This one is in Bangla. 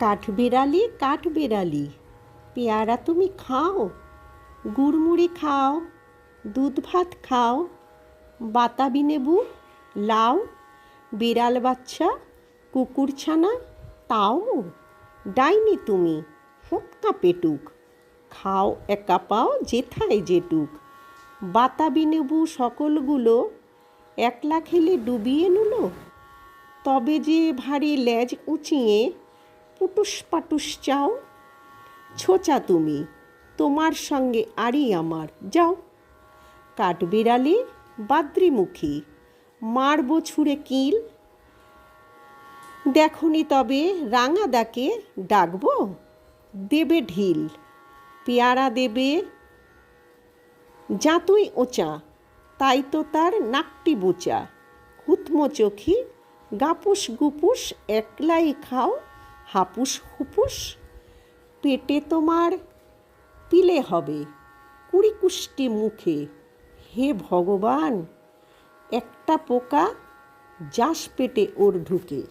কাঠবেড়ালি পেয়ারা তুমি খাও, গুড়মুড়ি খাও, দুধ ভাত খাও, বাতাবি লেবু, লাউ, বিড়াল বাচ্চা, কুকুরছানা তাও, ডাইনি তুমি হোক্কা পেটুক, খাও একা পাও যেথায় যেটুক, বাতাবি লেবু সকলগুলো একলা খেলে ডুবিয়ে নুলো, তবে যে ভারী লেজ উঁচিয়ে পুটুস পাটুস চাও, ছোচা তুমি তোমার সঙ্গে আড়ি আমার যাও। কাঠবিড়ালি বাদ্রিমুখী মারব ছুঁড়ে কিল, দেখনি তবে রাঙাদাকে ডাকবো, দেবে ঢিল, পেয়ারা দেবে জাঁতুই ওচা, তাই তো তার নাকটি বোচা, হুতমো চোখি গাপুস গুপুস একলাই খাও হাপুস হুপুস, পেটে তোমার পিলে হবে কুড়িকুষ্টি মুখে, হে ভগবান একটা পোকা যাস পেটে ওর ঢুকে।